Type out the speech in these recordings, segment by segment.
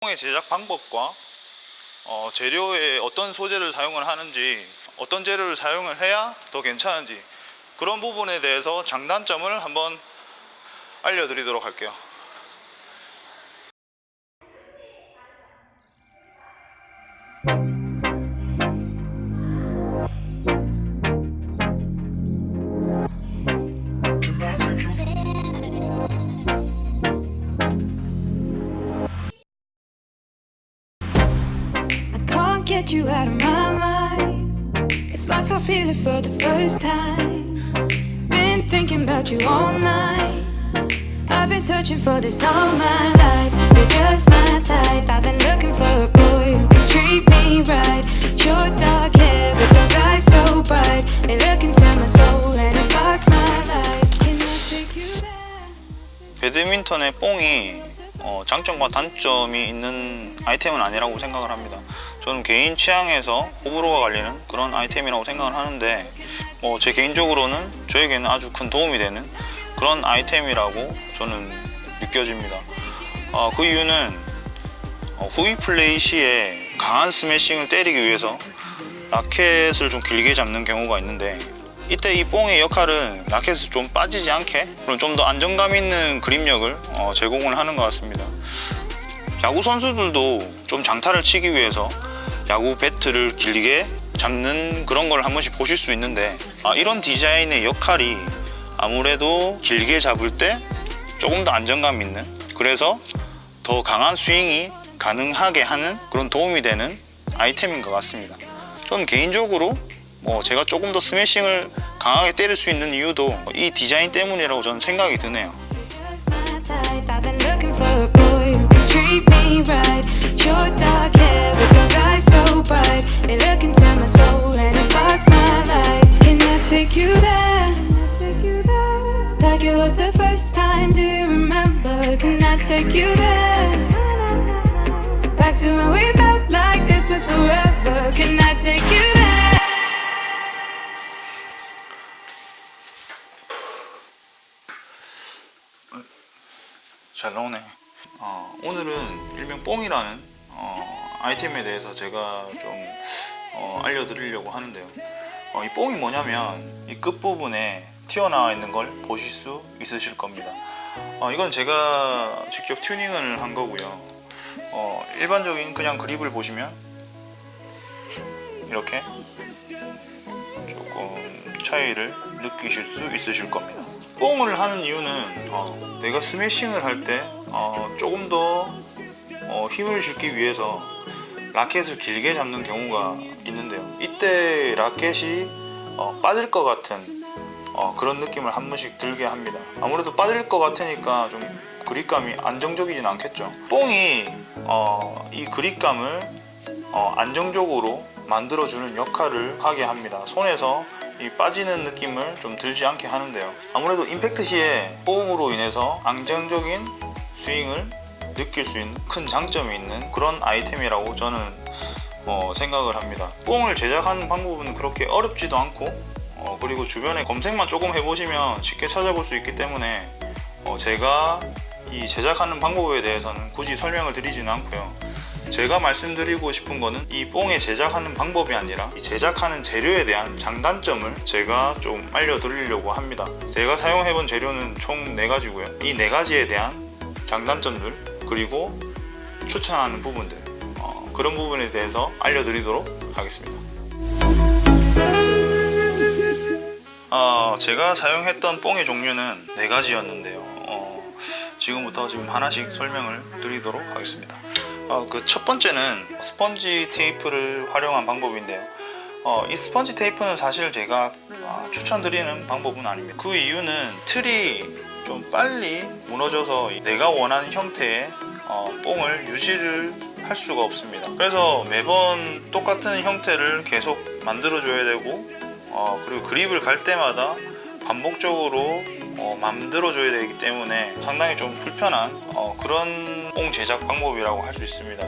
뽕의 제작 방법과 재료에 어떤 소재를 사용을 하는지, 어떤 재료를 사용을 해야 더 괜찮은지, 그런 부분에 대해서 장단점을 한번 알려드리도록 할게요. Get you out of my mind. It's like I feel it for the first time. Been thinking about you all night. I've been searching for this all my life. You're just my type. I've been looking for a boy who can treat me right. Your dark hair with those eyes so bright. They look into my soul and it sparks my life. Can I take you there? 배드민턴의 뽕이 장점과 단점이 있는 아이템은 아니라고 생각을 합니다. 저는 개인 취향에서 호불호가 갈리는 그런 아이템이라고 생각을 하는데, 제 개인적으로는 저에게는 아주 큰 도움이 되는 그런 아이템이라고 저는 느껴집니다. 그 이유는 후위 플레이 시에 강한 스매싱을 때리기 위해서 라켓을 좀 길게 잡는 경우가 있는데, 이때 이 뽕의 역할은 라켓에서 좀 빠지지 않게, 그럼 좀 더 안정감 있는 그립력을 제공을 하는 것 같습니다. 야구 선수들도 좀 장타를 치기 위해서 야구 배트를 길게 잡는 그런 걸 한 번씩 보실 수 있는데, 이런 디자인의 역할이 아무래도 길게 잡을 때 조금 더 안정감 있는, 그래서 더 강한 스윙이 가능하게 하는 그런 도움이 되는 아이템인 것 같습니다. 저는 개인적으로 제가 조금 더 스매싱을 강하게 때릴 수 있는 이유도 이 디자인 때문이라고 저는 생각이 드네요. I've been looking for a boy who can treat me right. Your dark hair with those eyes so bright. They look into my soul and it sparks my life. Can I take you there? Like it was the first time, do you remember? Can I take you there? Back to when we felt like this was forever. Can I take you there? 잘 나오네. 오늘은 일명 뽕이라는 아이템에 대해서 제가 좀 알려드리려고 하는데요. 이 뽕이 뭐냐면 이 끝부분에 튀어나와 있는 걸 보실 수 있으실 겁니다. 이건 제가 직접 튜닝을 한 거고요. 일반적인 그냥 그립을 보시면 이렇게 조금 차이를 느끼실 수 있으실 겁니다. 뽕을 하는 이유는 내가 스매싱을 할 때 조금 더 힘을 실기 위해서 라켓을 길게 잡는 경우가 있는데요. 이때 라켓이 빠질 것 같은 그런 느낌을 한 번씩 들게 합니다. 아무래도 빠질 것 같으니까 좀 그립감이 안정적이진 않겠죠. 뽕이 이 그립감을 안정적으로 만들어주는 역할을 하게 합니다. 손에서 이 빠지는 느낌을 좀 들지 않게 하는데요. 아무래도 임팩트 시에 뽕으로 인해서 안정적인 스윙을 느낄 수 있는 큰 장점이 있는 그런 아이템이라고 저는 생각을 합니다. 뽕을 제작하는 방법은 그렇게 어렵지도 않고, 그리고 주변에 검색만 조금 해보시면 쉽게 찾아볼 수 있기 때문에 제가 이 제작하는 방법에 대해서는 굳이 설명을 드리지는 않고요. 제가 말씀드리고 싶은 거는 이 뽕의 제작하는 방법이 아니라 이 제작하는 재료에 대한 장단점을 제가 좀 알려드리려고 합니다. 제가 사용해본 재료는 총 4가지고요. 이 4가지에 대한 장단점들, 그리고 추천하는 부분들, 그런 부분에 대해서 알려드리도록 하겠습니다. 제가 사용했던 뽕의 종류는 4가지였는데요. 지금부터 하나씩 설명을 드리도록 하겠습니다. 그 첫 번째는 스펀지 테이프를 활용한 방법인데요. 이 스펀지 테이프는 사실 제가 추천드리는 방법은 아닙니다. 그 이유는 틀이 좀 빨리 무너져서 내가 원하는 형태의 뽕을 유지를 할 수가 없습니다. 그래서 매번 똑같은 형태를 계속 만들어 줘야 되고, 그리고 그립을 갈 때마다 반복적으로 만들어 줘야 되기 때문에 상당히 좀 불편한 그런 뽕 제작 방법이라고 할 수 있습니다.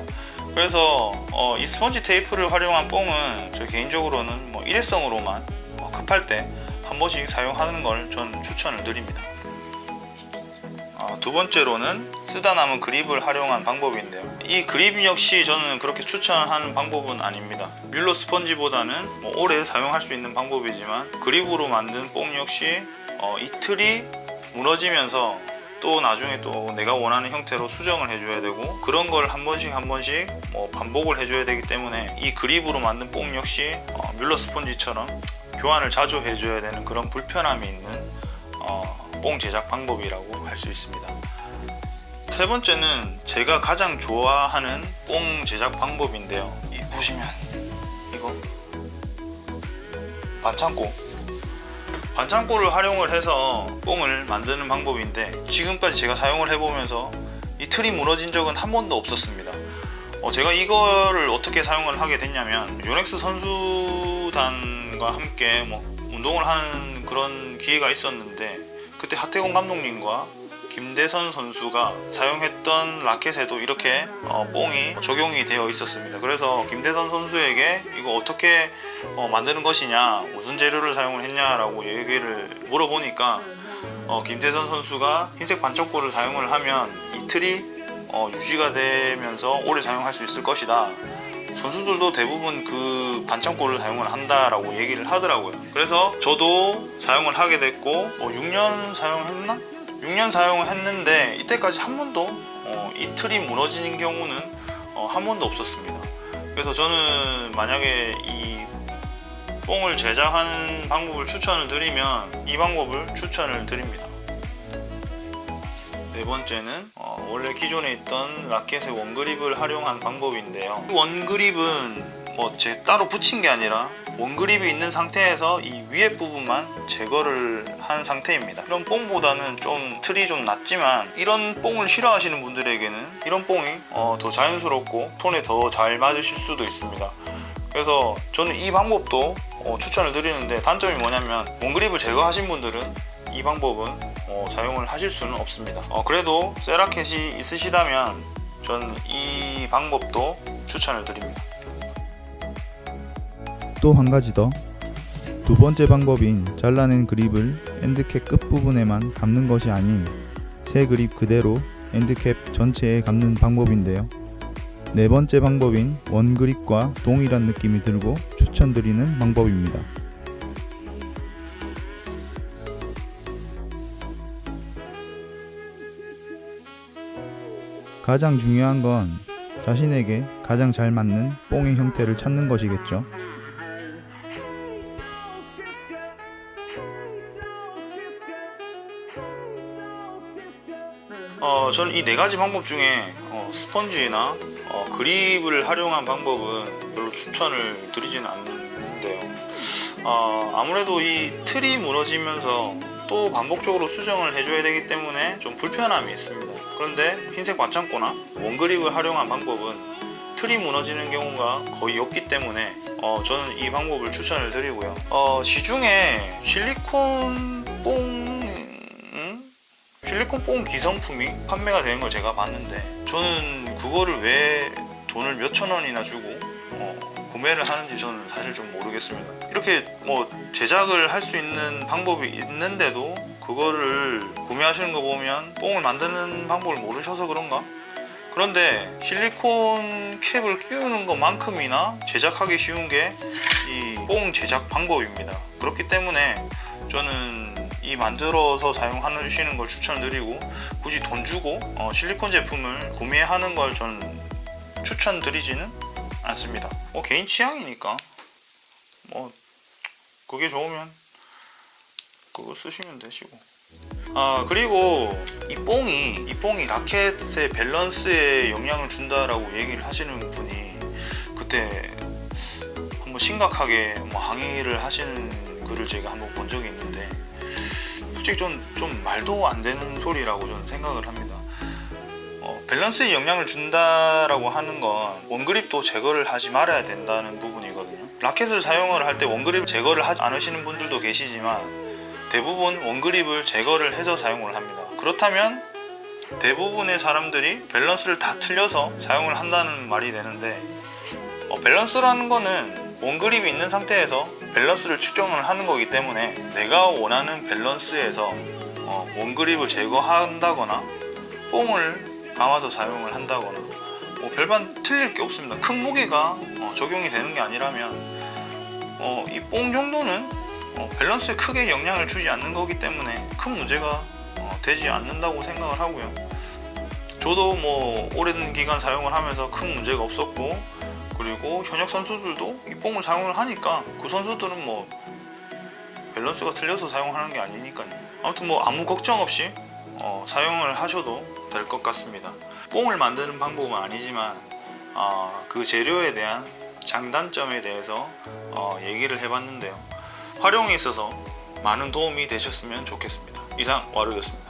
그래서 이 스펀지 테이프를 활용한 뽕은 저 개인적으로는 일회성으로만 급할 때 한 번씩 사용하는 걸 저는 추천을 드립니다. 두 번째로는 쓰다 남은 그립을 활용한 방법인데요. 이 그립 역시 저는 그렇게 추천하는 방법은 아닙니다. 뮬러 스펀지보다는 오래 사용할 수 있는 방법이지만 그립으로 만든 뽕 역시 이틀이 무너지면서 또 나중에 또 내가 원하는 형태로 수정을 해줘야 되고 그런 걸 한 번씩 반복을 해줘야 되기 때문에 이 그립으로 만든 뽕 역시 뮬러 스펀지처럼 교환을 자주 해줘야 되는 그런 불편함이 있는 뽕 제작 방법이라고 할 수 있습니다. 세 번째는 제가 가장 좋아하는 뽕 제작 방법인데요. 보시면 이거 반창고를 활용을 해서 뽕을 만드는 방법인데 지금까지 제가 사용을 해보면서 이 틀이 무너진 적은 한 번도 없었습니다. 제가 이거를 어떻게 사용을 하게 됐냐면 요넥스 선수단과 함께 운동을 하는 그런 기회가 있었는데 그때 하태공 감독님과 김대선 선수가 사용했던 라켓에도 이렇게 뽕이 적용이 되어 있었습니다. 그래서 김대선 선수에게 이거 어떻게 만드는 것이냐, 무슨 재료를 사용을 했냐라고 얘기를 물어보니까 김대선 선수가 흰색 반창고를 사용을 하면 이 틀이 유지가 되면서 오래 사용할 수 있을 것이다. 선수들도 대부분 그 반창고를 사용을 한다라고 얘기를 하더라고요. 그래서 저도 사용을 하게 됐고 6년 사용했나? 6년 사용을 했는데 이때까지 한 번도 이 틀이 무너지는 경우는 한 번도 없었습니다. 그래서 저는 만약에 이 뽕을 제작하는 방법을 추천을 드리면 이 방법을 추천을 드립니다. 네 번째는 원래 기존에 있던 라켓의 원그립을 활용한 방법인데요. 이 원그립은 따로 붙인 게 아니라 원그립이 있는 상태에서 이 위에 부분만 제거를 한 상태입니다. 이런 뽕보다는 좀 틀이 좀 낮지만 이런 뽕을 싫어하시는 분들에게는 이런 뽕이 더 자연스럽고 톤에 더 잘 맞으실 수도 있습니다. 그래서 저는 이 방법도 추천을 드리는데 단점이 뭐냐면 원그립을 제거하신 분들은 이 방법은 사용을 하실 수는 없습니다. 그래도 쇠라켓이 있으시다면 저는 이 방법도 추천을 드립니다. 또 한 가지 더, 두 번째 방법인 잘라낸 그립을 엔드캡 끝부분에만 감는 것이 아닌 새 그립 그대로 엔드캡 전체에 감는 방법인데요. 네 번째 방법인 원그립과 동일한 느낌이 들고 추천드리는 방법입니다. 가장 중요한 건 자신에게 가장 잘 맞는 뽕의 형태를 찾는 것이겠죠. 저는 이 네 가지 방법 중에 스펀지나 그립을 활용한 방법은 별로 추천을 드리지는 않는데요. 아무래도 이 틀이 무너지면서 또 반복적으로 수정을 해줘야 되기 때문에 좀 불편함이 있습니다. 그런데 흰색 반창고나 원그립을 활용한 방법은 틀이 무너지는 경우가 거의 없기 때문에 저는 이 방법을 추천을 드리고요. 시중에 실리콘 뽕 기성품이 판매가 되는 걸 제가 봤는데 저는 그거를 왜 돈을 몇천 원이나 주고 구매를 하는지 저는 사실 좀 모르겠습니다. 이렇게 제작을 할 수 있는 방법이 있는데도 그거를 구매하시는 거 보면 뽕을 만드는 방법을 모르셔서 그런가? 그런데 실리콘 캡을 끼우는 것만큼이나 제작하기 쉬운 게 이 뽕 제작 방법입니다. 그렇기 때문에 저는 이 만들어서 사용하시는 걸 추천드리고 굳이 돈 주고 실리콘 제품을 구매하는 걸 저는 추천드리지는 않습니다. 개인 취향이니까 그게 좋으면 그거 쓰시면 되시고. 그리고 이 뽕이 라켓의 밸런스에 영향을 준다라고 얘기를 하시는 분이 그때 한번 심각하게 항의를 하시는 글을 제가 한번 본 적이 있는데 솔직히 좀 말도 안 되는 소리라고 저는 생각을 합니다. 밸런스에 영향을 준다라고 하는 건 원그립도 제거를 하지 말아야 된다는 부분이거든요. 라켓을 사용을 할 때 원그립 제거를 하지 않으시는 분들도 계시지만 대부분 원그립을 제거를 해서 사용을 합니다. 그렇다면 대부분의 사람들이 밸런스를 다 틀려서 사용을 한다는 말이 되는데 밸런스라는 거는 원그립이 있는 상태에서 밸런스를 측정을 하는 거기 때문에 내가 원하는 밸런스에서 원그립을 제거한다거나 뽕을 감아서 사용을 한다거나 뭐 별반 틀릴 게 없습니다. 큰 무게가 적용이 되는 게 아니라면 이 뽕 정도는 밸런스에 크게 영향을 주지 않는 거기 때문에 큰 문제가 되지 않는다고 생각을 하고요. 저도 뭐 오랜 기간 사용을 하면서 큰 문제가 없었고, 그리고 현역 선수들도 이 뽕을 사용을 하니까 그 선수들은 뭐 밸런스가 틀려서 사용하는 게 아니니까요. 아무튼 뭐 아무 걱정 없이 사용을 하셔도 될 것 같습니다. 뽕을 만드는 방법은 아니지만 그 재료에 대한 장단점에 대해서 얘기를 해봤는데요. 활용에 있어서 많은 도움이 되셨으면 좋겠습니다. 이상 와루였습니다.